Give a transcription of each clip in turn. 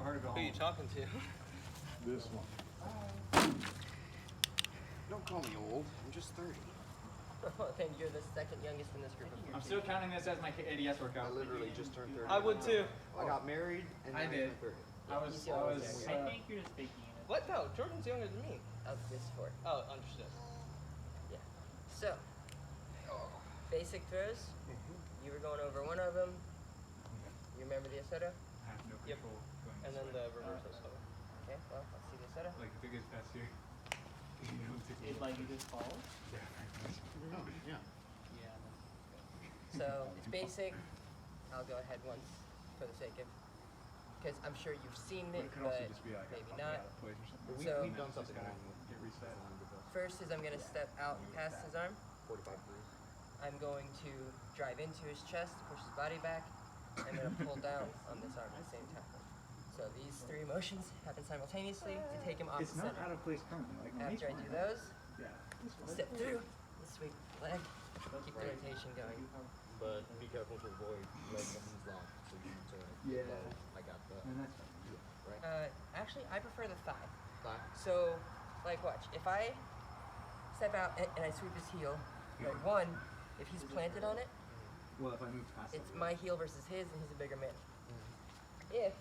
hard to go Who are you home. talking to? This one. Don't call me old. I'm just 30. Then you're the second youngest in this group of I'm still counting this as my ADS workout. I literally just turned 30. I would too. I got married and I then did. turned 30. I was. I think you're just faking it. What? No, Jordan's younger than me. of this sport. Oh, understood. Yeah. So, basic throws. You were going over one of them. You remember the Asoto? I have no Yep. control. Going And this then way. the reversal solo. Okay, well, let's see the Asoto. Like if it gets past here. You don't take It like you just fall? Yeah, pretty much. Oh, yeah. Yeah. So, it's basic. I'll go ahead once for the sake of, because I'm sure you've seen But it, it could also but just be like maybe popping not. out of place or something. So- We've done something Just gotta along with get reset. First is I'm going to step out past his arm. 45 degrees. I'm going to drive into his chest, push his body back. I'm going to pull down on this arm at the same time. So these three motions happen simultaneously to take him off It's the not center. out of place currently. Like when After I he's do fine, those, Yeah. This one. step through, sweep the leg, keep the rotation going. But be careful to avoid leg when he's long. So you need to Yeah. I got the And that's fine. right. Actually, I prefer the thigh. Thigh. So, like, watch. If I step out and I sweep his heel, like one, if he's planted on it, Well, if I move past it's my heel versus his, and he's a bigger man. If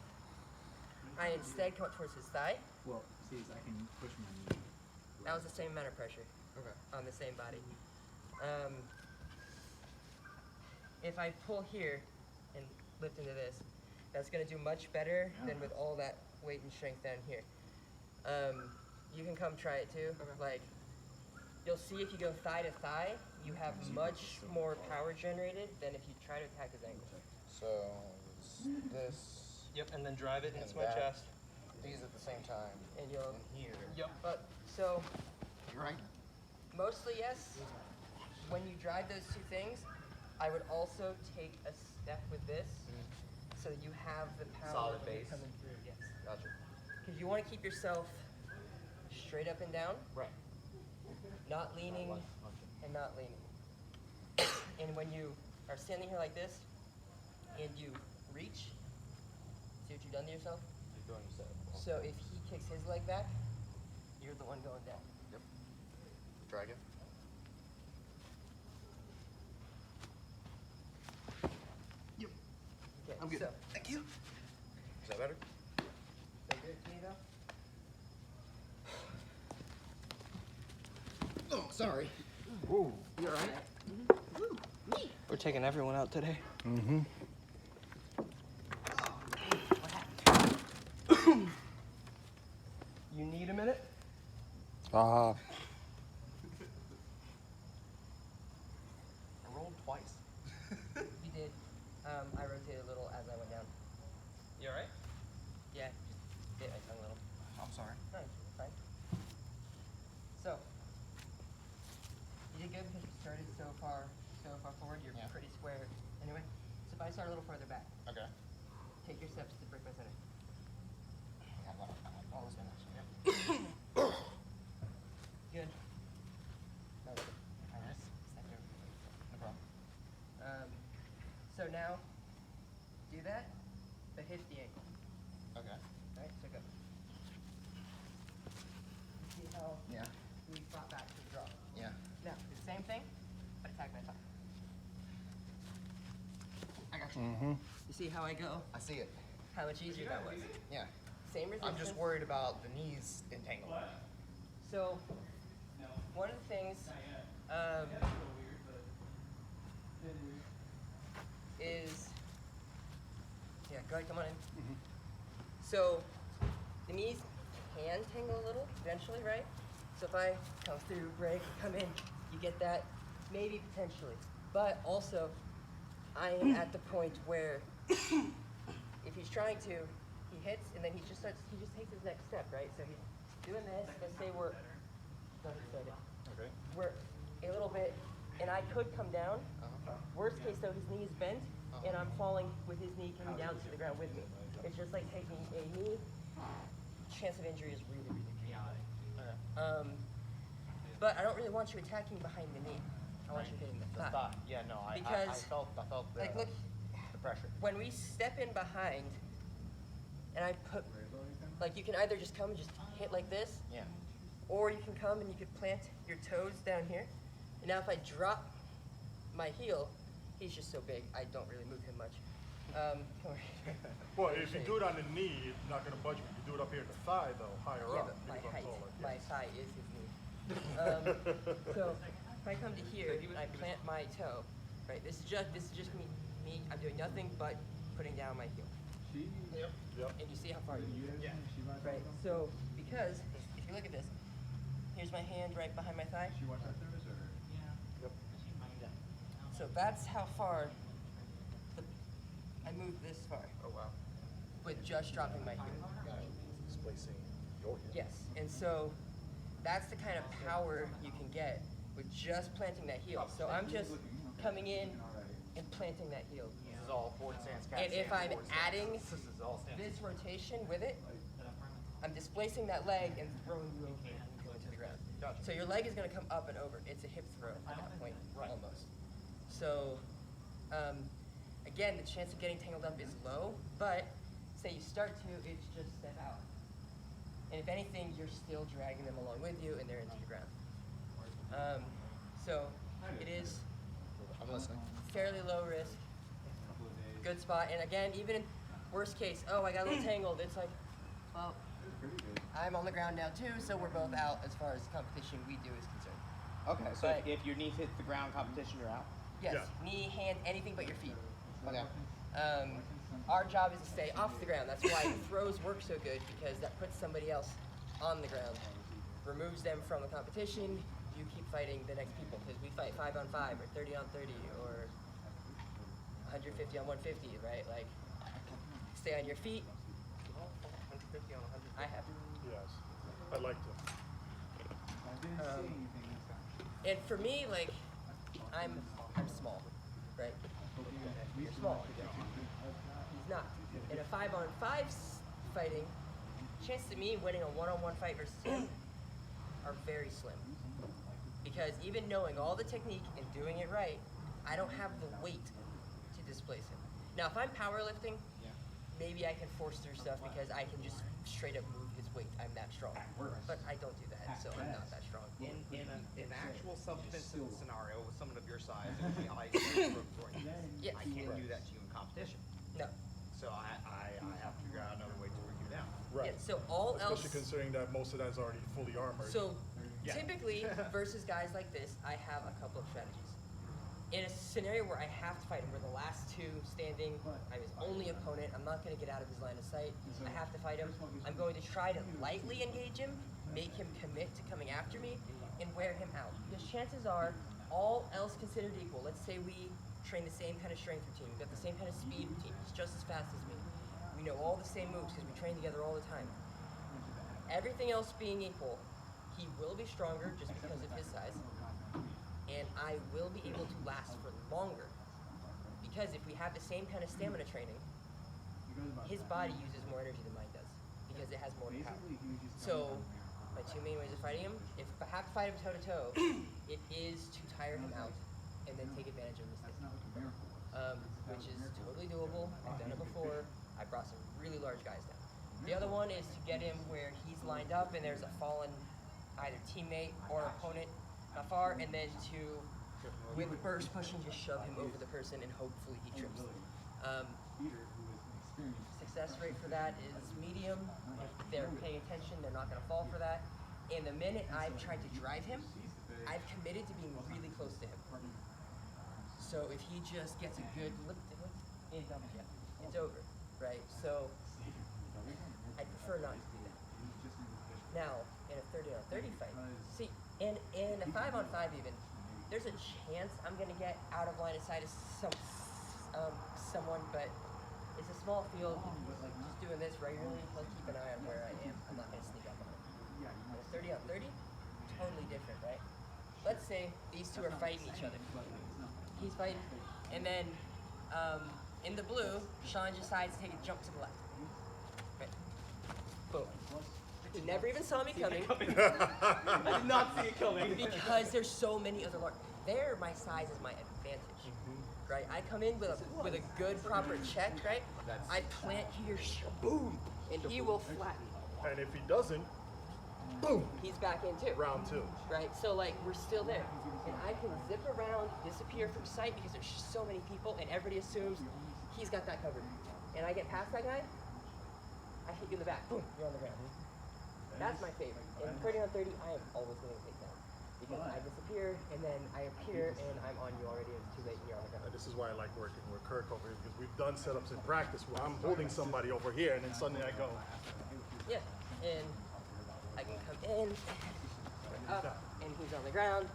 I instead come up towards his thigh, Well, see, I can push my knee. that was the same amount of pressure Okay. on the same body. If I pull here and lift into this, that's going to do much better than with all that weight and strength down here. You can come try it too. Like, you'll see if you go thigh to thigh, you have much more power generated than if you try to attack his ankle. So this, Yep, and then drive it into And my that. chest. these at the same time, And you'll, and here. Yep. but so You're right. mostly yes. When you drive those two things, I would also take a step with this, so that you have the power Solid when you're base. coming through. Yes. Gotcha. Because you want to keep yourself straight up and down, Right. not leaning and not leaning. And when you are standing here like this, and you reach, see what you've done to yourself? You're doing so. So if he kicks his leg back, you're the one going down. Yep. Try again. Okay, I'm good. So, Thank you. Is that better? so good to me though? Oh, sorry. Whoa. You alright? We're taking everyone out today. Mm-hmm. You need a minute? I rolled twice. You did. I rotated a little as I went down. You alright? Yeah, just bit my tongue a little. I'm sorry. No, it's fine. So, you did good because you started so far forward. You're Yeah. pretty square anyway. So if I start a little further back, Okay. take your steps to break my center. All this minutes. Good. No, wait. Step over. No problem. So now, do that, but hit the ankle. Okay. Right? So go. See how Yeah. we fought back to the draw. Yeah. Now, do the same thing, but attack my thigh. I got you. Mm-hmm. You see how I go? I see it. How much easier that was. Yeah. Same resistance. I'm just worried about the knees entangling. So, one of the things is, yeah, go ahead, come on in. So, the knees can tangle a little eventually, right? So if I come through, break, come in, you get that, maybe potentially. But also, I am at the point where if he's trying to, he hits and then he just takes his next step, right? So he's doing this, let's say we're, go ahead, start it. Okay. We're a little bit, and I could come down. Worst case though, his knee is bent, and I'm falling with his knee coming down to the ground with me. It's just like taking a knee. Chance of injury is really, really chaotic. Okay. But I don't really want you attacking behind the knee. I want you hitting the The thigh. thigh. Yeah, no, I Because, felt the, Like, look, the pressure. when we step in behind, and I put, like you can either just come and just hit like this, Yeah. or you can come and you can plant your toes down here. And now if I drop my heel, he's just so big, I don't really move him much. Come over here. Well, if you do it on the knee, it's not gonna budge me. You do it up here at the thigh, though, higher Yeah, up. but my because I'm height, taller. my Yes. thigh is his knee. So if I come to here and I plant my toe, right? This is just me. I'm doing nothing but putting down my heel. Yep. Yep. And you see how far you can Yeah. right? So because if you look at this, here's my hand right behind my thigh. Yeah. Yep. She might. So that's how far I moved this far Oh wow. with just dropping my heel. Displacing your heel. Yes, and so that's the kind of power you can get with just planting that heel. So I'm just coming in and planting that heel. This is all forward stance, cat And if stance, I'm forward stance. adding This is all stance. this rotation with it, I'm displacing that leg and throwing you over into the ground. Gotcha. So your leg is going to come up and over. It's a hip throw at that point, almost. So, again, the chance of getting tangled up is low, but say you start to, it's just step out. And if anything, you're still dragging them along with you, and they're into the ground. So it is I'm listening. fairly low risk, good spot. And again, even in worst case, oh, I got a little tangled, it's like, well, I'm on the ground now too, so we're both out as far as competition we do is concerned. Okay, so But- if your knee hits the ground competition, you're out. Yes, Yeah. knee, hand, anything but your feet. Okay. Our job is to stay off the ground. That's why throws work so good, because that puts somebody else on the ground, removes them from the competition. You keep fighting the next people, because we fight 5 on 5 or 30 on 30 or 150 on 150, right? Like, stay on your feet. 150 on 100. I have. Yes. I like to. And for me, like, I'm small, right? You're small. He's not. In a 5 on 5 fighting, chances of me winning a 1-on-1 fight versus him are very slim. Because even knowing all the technique and doing it right, I don't have the weight to displace him. Now, if I'm powerlifting, maybe I can force through stuff because I can just straight up move his weight. I'm that strong. But I don't do that, so I'm not that strong. In an actual submissive scenario with someone of your size, it would be ice for you. Yes. I can't do that to you in competition. No. So I have to figure out another way to work you down. Right. Yeah, so all else. Especially considering that most of that is already fully armored. So Yeah. typically, versus guys like this, I have a couple of strategies. In a scenario where I have to fight him, where the last two standing, I'm his only opponent, I'm not going to get out of his line of sight, I have to fight him, I'm going to try to lightly engage him, make him commit to coming after me, and wear him out. Because chances are, all else considered equal, let's say we train the same kind of strength routine, we've got the same kind of speed routine, he's just as fast as me, we know all the same moves because we train together all the time. Everything else being equal, he will be stronger just because of his size, and I will be able to last for longer. Because if we have the same kind of stamina training, his body uses more energy than mine does, because it has more power. So, my two main ways of fighting him, if I have to fight him toe to toe, it is to tire him out and then take advantage of this thing. Which is totally doable. I've done it before. I brought some really large guys down. The other one is to get him where he's lined up and there's a fallen either teammate or opponent not far, and then to, with burst pushing, just shove him over the person and hopefully he trips. Success rate for that is medium. If they're paying attention, they're not going to fall for that. And the minute I've tried to drive him, I've committed to being really close to him. So if he just gets a good lift, it's over, right? So I prefer not to do that. Now, in a 30 on 30 fight, see, in a 5 on 5 even, there's a chance I'm gonna get out of line of sight of someone, but it's a small field. Like just doing this regularly, like keep an eye on where I am. I'm not gonna sneak up on him. In a 30 on 30, totally different, right? Let's say these two are fighting each other. He's fighting, and then in the blue, Sean decides to take a jump to the left. Right. Boom. He never even saw me coming. I did not see it coming. Because there's so many other large. There, my size is my advantage, right? I come in with a good proper check, right? I plant here, boom. and he will flatten. And if he doesn't, Boom, he's back in too. round 2. Right? So like we're still there. And I can zip around, disappear from sight because there's just so many people and everybody assumes he's got that covered. And I get past that guy, I hit you in the back. Boom, you're on the ground. That's my favorite. And critting on 30, I am always going to take down. Because I disappear and then I appear and I'm on you already and it's too late and you're on the ground. And this is why I like working with Kirk over here, because we've done setups in practice where I'm holding somebody over here and then suddenly I go. Yeah, and I can come in, up, and he's on the ground.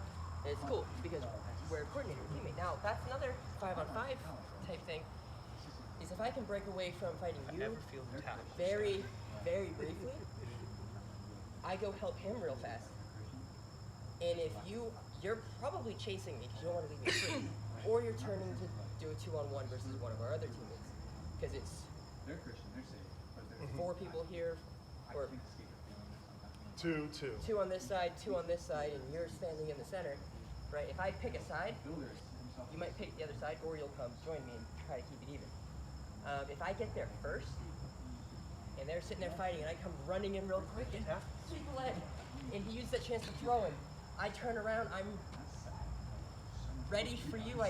And it's cool because we're a coordinated teammate. Now, that's another 5-on-5 type thing. Is if I can break away from fighting you Ever feel attacked? very, very briefly, I go help him real fast. And if you're probably chasing me because you don't want to leave me free, or you're turning to do a 2-on-1 versus one of our other teammates, because it's They're Christian, they're safe. But they're 4 people here, or 2. 2 on this side, 2 on this side, and you're standing in the center, right? If I pick a side, builders themselves. you might pick the other side, or you'll come join me and try to keep it even. If I get there first, and they're sitting there fighting, and I come running in real quick and sweep a leg, and he used that chance to throw him, I turn around, I'm ready for you.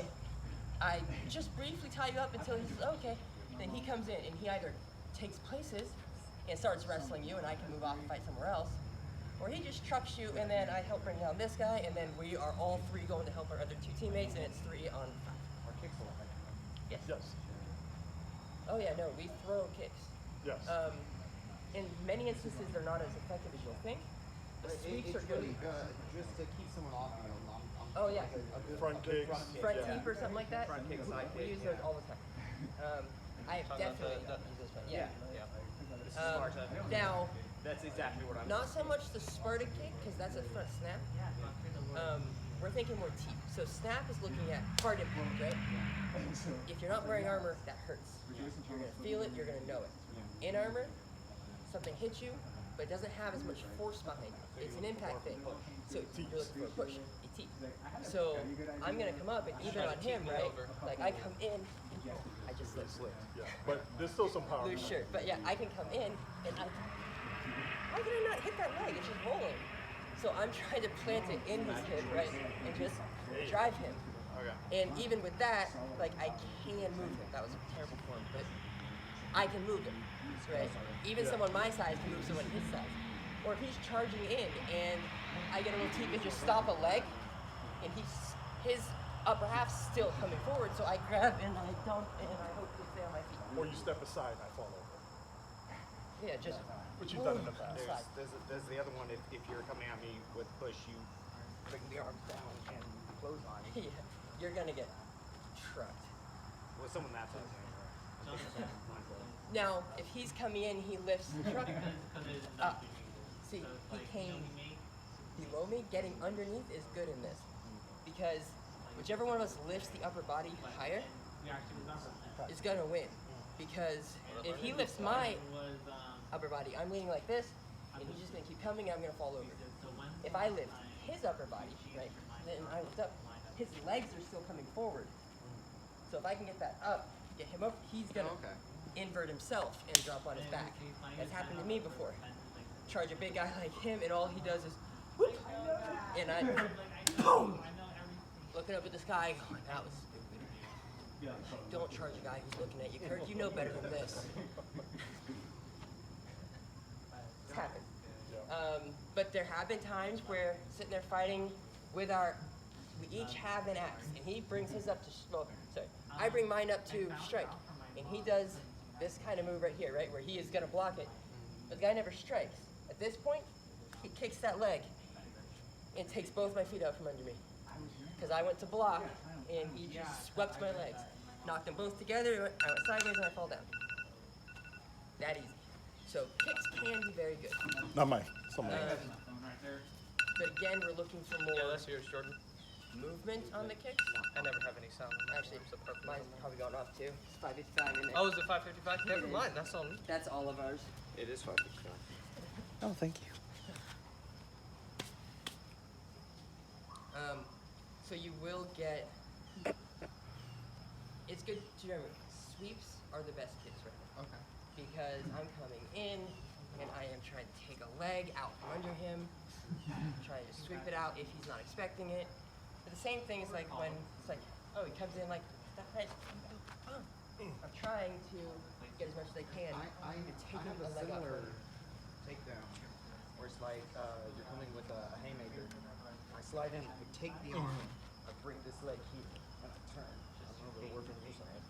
I just briefly tie you up until he says, okay. Then he comes in, and he either takes places and starts wrestling you, and I can move off and fight somewhere else, or he just trucks you, and then I help bring down this guy, and then we are all 3 going to help our other 2 teammates, and it's 3-on-5. Our kicks are like Yes. Yes. Oh yeah, no, we throw kicks. Yes. In many instances, they're not as effective as you'll think. The sweeps are good. Just to keep someone off you. Oh yeah, Front kicks. front Yeah. teep or something like that. Front kick, side We kick, use those all the time. I have Talking about definitely the- used this one. Yeah. This is Sparta. Now, That's exactly what I'm not so much the Sparta kick because that's a front snap. We're thinking more teep. So snap is looking at hard impact, right? If you're not wearing armor, that hurts. You're gonna feel it. You're gonna know it. In armor, something hits you, but it doesn't have as much force behind it. It's an impact thing. So you're looking for a push. A teep. So I'm gonna come up and even on him, right? Like I come in, I just slip. Yeah. But there's still some power. Loose shirt. But yeah, I can come in and how can I not hit that leg? It's just rolling. So I'm trying to plant it in his hip, right? And just drive him. Okay. And even with that, like I can move him. That was a terrible form, but I can move him, right? Even someone my size can move someone his size. Or if he's charging in and I get a little teep and just stop a leg, and his upper half's still coming forward, so I grab and I dump and I hope to stay on my feet. Or you step aside and I fall over. Yeah, just Which you've done in the boom, past. aside. There's the other one. If you're coming at me with push, you bring the arms down and close on. Yeah, you're gonna get trucked. With someone that size. Now, if he's coming in, he lifts the truck up. See, he came below me. Getting underneath is good in this because whichever one of us lifts the upper body higher is gonna win. Because if he lifts my upper body, I'm leaning like this, and he's just gonna keep coming, and I'm gonna fall over. If I lift his upper body, right, then I lift up, his legs are still coming forward. So if I can get that up, get him up, he's gonna invert himself and drop on his back. That's happened to me before. Charge a big guy like him, and all he does is whoop, and I boom, looking up at the sky, going, that was stupid. Don't charge a guy who's looking at you, Kirk. You know better than this. It's happened. But there have been times where sitting there fighting with we each have an axe, and he brings his up to, I bring mine up to strike, and he does this kind of move right here, right, where he is gonna block it, but the guy never strikes. At this point, he kicks that leg and takes both my feet out from under me, because I went to block, and he just swept my legs, knocked them both together, I went sideways, and I fall down. That easy. So kicks can be very good. Not mine. Someone else. But again, we're looking for Yeah, more that's yours, Jordan. movement on the kicks. I never have any sound. Actually, So perfect. mine's probably going off too. It's 5:55 in Oh, is it 5:55? Never mind. That's on me. That's all of ours. It is 5:55. Oh, thank you. So you will get. It's good to remember. Sweeps are the best kicks right now. Okay. because I'm coming in and I am trying to take a leg out from under him, trying to sweep it out if he's not expecting it. But the same thing is like when it's like, oh, he comes in like, I'm trying to get as much as I can I and taking have a a leg out similar from him. takedown where it's like you're coming with a haymaker. I slide in, I take the arm, I bring this leg here, and I turn. I'm a little working on your side.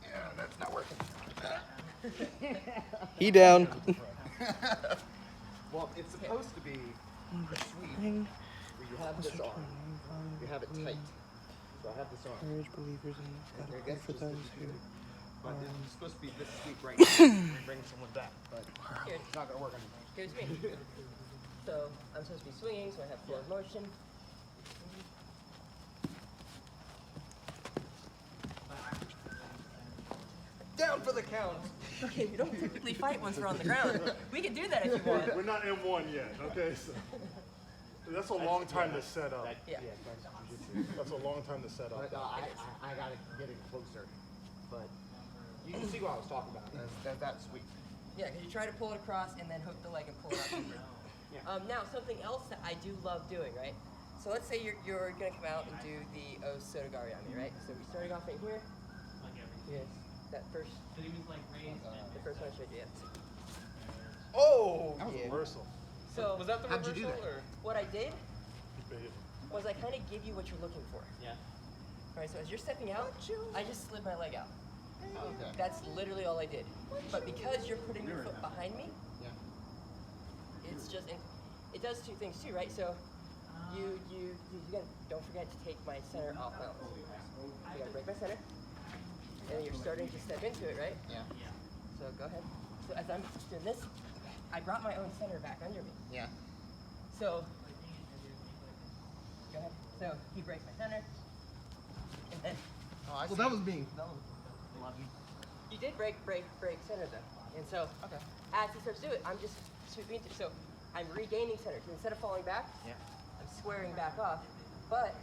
Yeah, that's not working. He down. Well, it's supposed to be a sweep where you have this arm, you have it tight. So I have this arm. Encourage believers in And God I to pray guess for just those this who is- But it's supposed to be this sweep right now. Bring someone back. But Here, it's not gonna work on you. here's me. So I'm supposed to be swinging, so I have forward motion. Down for the count. Okay, we don't typically fight once we're on the ground. We can do that if you want. We're not in one yet, okay? So that's a long time to set up. Yeah. That's a long time to set up. But I gotta get it closer. But you can see what I was talking about. That sweep. Yeah, because you try to pull it across and then hook the leg and pull it out deeper. Now, something else that I do love doing, right? So let's say you're going to come out and do the Osotogari on me, right? So we started off right here. Yes, that first, So he was like raised the first one I showed you. Yeah. Oh, That was yeah. Reversal. So Was that the How'd you reversal do that? or? what I did You behave. was I kind of give you what you're looking for. Yeah. All right, so as you're stepping out, I just slid my leg out. Okay. That's literally all I did. But because you're putting your foot behind me, Yeah. it's just, it does two things too, right? So you again, don't forget to take my center off balance. You gotta break my center. And then you're starting to step into it, right? Yeah. So go ahead. So as I'm doing this, I brought my own center back under me. Yeah. So, go ahead. So he breaks my center. And then, Oh, I see. That was being. he did break center though. And so, Okay. as he starts to do it, I'm just sweeping through. So I'm regaining center. So instead of falling back, Yeah. I'm squaring back off. But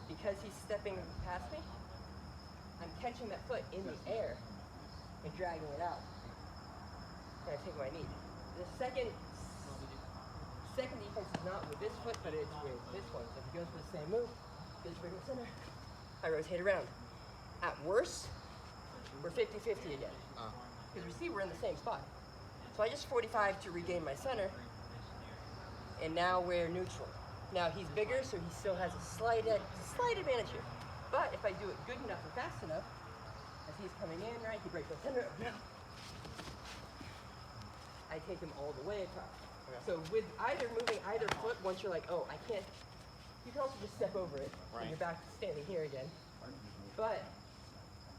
because he's stepping past me, I'm catching that foot in the air and dragging it out. And I take my knee. The second defense is not with this foot, but it's with this one. So if he goes for the same move, goes for the center, I rotate around. At worst, we're 50-50 again. Because we see we're in the same spot. So I just 45 to regain my center, and now we're neutral. Now he's bigger, so he still has a slight advantage here. But if I do it good enough and fast enough, as he's coming in, right, he breaks my center, I take him all the way across. So with either moving either foot, once you're like, oh, I can't, you can also just step over it, and Right. you're back standing here again. But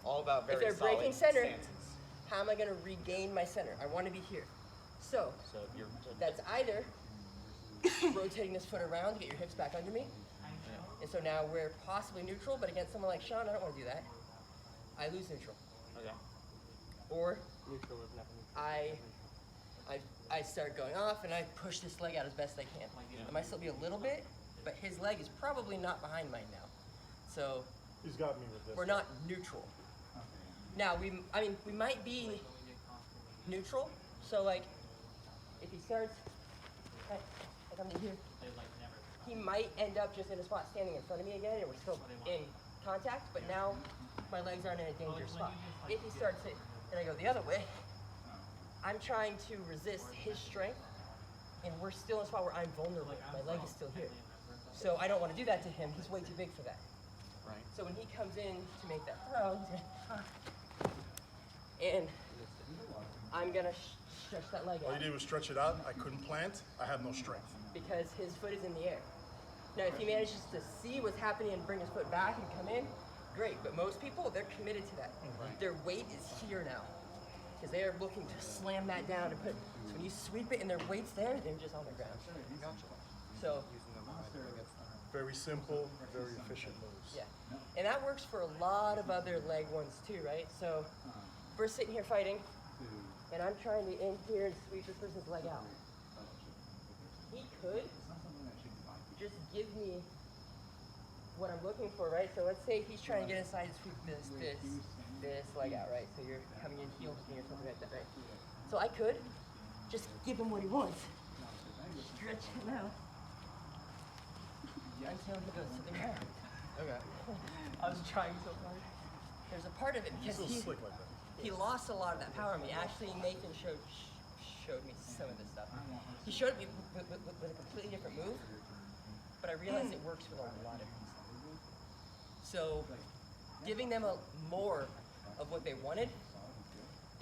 All about if very they're breaking solid center, stances. how am I going to regain my center? I want to be here. So So you're. that's either rotating this foot around to get your hips back under me. And so now we're possibly neutral, but against someone like Sean, I don't want to do that. I lose neutral. Okay. Or Neutral is nothing. I start going off and I push this leg out as best I can. It might still be a little bit, but his leg is probably not behind mine now. So He's got me with this. we're not neutral. Now we might be neutral. So like, if he starts, like I'm here, he might end up just in a spot standing in front of me again, and we're still in contact. But now my legs aren't in a dangerous spot. If he starts it and I go the other way, I'm trying to resist his strength, and we're still in a spot where I'm vulnerable. My leg is still here. So I don't want to do that to him. He's way too big for that. Right. So when he comes in to make that throw, he's gonna, and I'm gonna stretch that leg All out you did was stretch it out. I couldn't plant. I have no strength. because his foot is in the air. Now, if he manages to see what's happening and bring his foot back and come in, great. But most people, they're committed to that. Their weight is here now because they are looking to slam that down and put. So when you sweep it and their weight's there, they're just on the ground. So Very simple, very efficient moves. yeah, and that works for a lot of other leg ones too, right? So we're sitting here fighting, and I'm trying to in here and sweep this person's leg out. He could just give me what I'm looking for, right? So let's say he's trying to get inside and sweep this. this leg out, right? So you're coming in heel hooking or something like that, right? So I could just give him what he wants. Stretch him out until he goes to the ground. Okay. I was trying so hard. There's a part of it He's because so slick like that. he lost a lot of that power in me. Actually, Nathan showed me some of this stuff. He showed me with a completely different move, but I realized it works with a lot of these. So, giving them more of what they wanted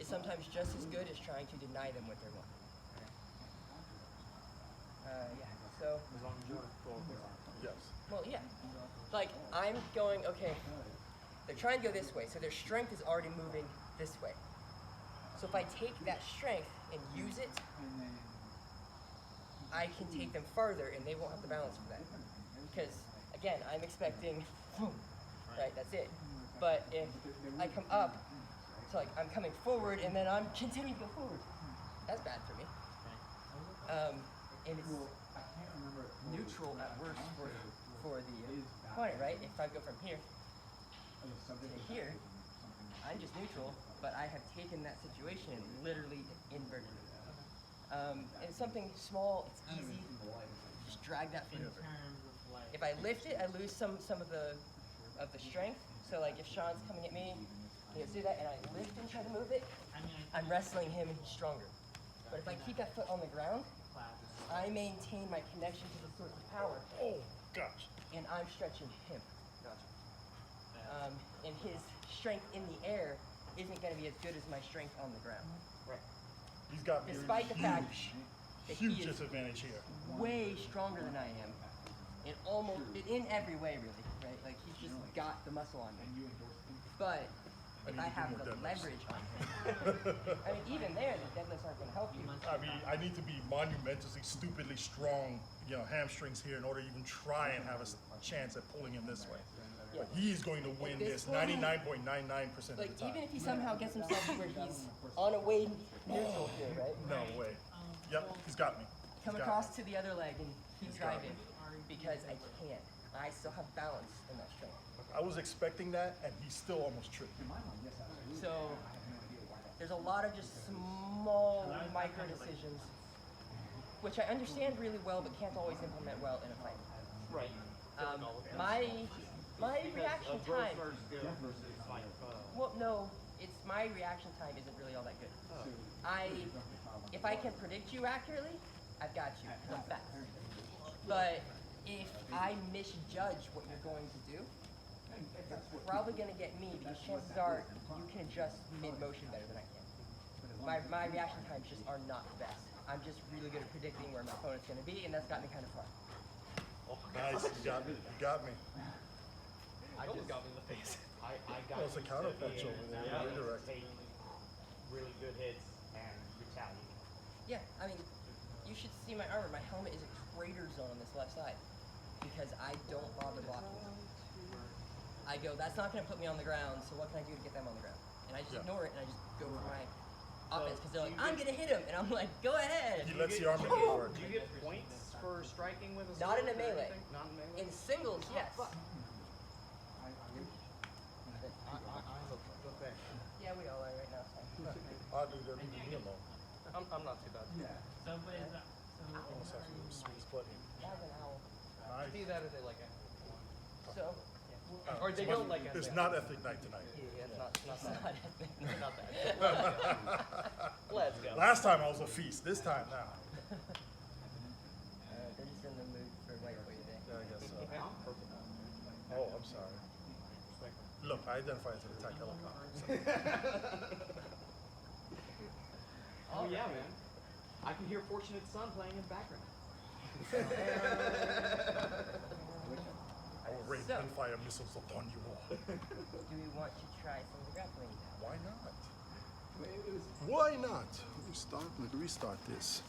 is sometimes just as good as trying to deny them what they want. Yeah. So. As long as you're going with Yes. Well, yeah. Like, I'm going, okay, they're trying to go this way, so their strength is already moving this way. So if I take that strength and use it, I can take them farther and they won't have the balance for that. Because, again, I'm expecting, right, that's it. But if I come up, so like I'm coming forward and then I'm continuing to go forward, that's bad for me. And it's neutral at worst for the opponent, right? If I go from here to here, I'm just neutral, but I have taken that situation and literally inverted it. And it's something small, it's easy. Just drag that foot over. If I lift it, I lose some of the strength. So like if Sean's coming at me, he'll do that, and I lift and try to move it, I'm wrestling him and he's stronger. But if I keep that foot on the ground, I maintain my connection to the source of power. Oh, gosh. And I'm stretching him. Gotcha. And his strength in the air isn't going to be as good as my strength on the ground. Right. He's got Despite the fact that he huge is disadvantage here. way stronger than I am, in every way, really, right? Like he's just got the muscle on me. But if I have the leverage on him, I mean, even there, the deadlifts aren't going to help you. I mean, I need to be monumentously, stupidly strong, hamstrings here in order to even try and have a chance at pulling him this way. Yeah. But he's going to win this this point, 99.99% of the Like time. even if he somehow gets himself to where he's on a way neutral here, right? No way. Yep, he's got me. Come He's got across me. to the other leg and keep He's got driving because I can't. I still have balance in that strength. I was expecting that, and he still almost tripped me. So there's a lot of just small micro decisions, which I understand really well, but can't always implement well in a fight. Right. My reaction time. Versus like, Well, no, it's my reaction time isn't really all that good. If I can predict you accurately, I've got you. 'Cause I'm fast. But if I misjudge what you're going to do, you're probably going to get me because chances are you can adjust mid-motion better than I can. My reaction times just are not the best. I'm just really good at predicting where my opponent's going to be, and that's got me kind of far. Nice, you got me. You got me. I just got me in the face. I got Well, it's a used counter to punch being over there, able to redirect. take really good hits and retaliate. Yeah, I mean, you should see my armor. My helmet is a crater zone on this left side because I don't bother blocking. I go, that's not going to put me on the ground, so what can I do to get them on the ground? And I just ignore it and I just go for my offense because they're like, I'm going to hit him. And I'm like, go ahead. He lets the armor do the work. Do you get points for striking with a Not sword in a or melee. anything? Not in melee? In singles, yes. Okay. Yeah, we all are right now. So. I'll do that. Leave me alone. I'm not too bad. Almost have some sweet spot here. That's an owl. Nice. Either that or they like it. So, Or they don't like It's it. not ethnic night tonight. Yeah, it's not it's that. not Not that. Let's go. Last time I was a feast. This time now. they're just in the mood for lightweight today. Yeah, I guess so. Hey, I'm purple. Oh, I'm sorry. Look, I identify as an attack helicopter. Oh yeah, man. I can hear Fortunate Son playing in the background. I will rain So- gunfire missiles upon you all. Do we want to try some of the grappling now? Why not? It was Why not? Let me restart this.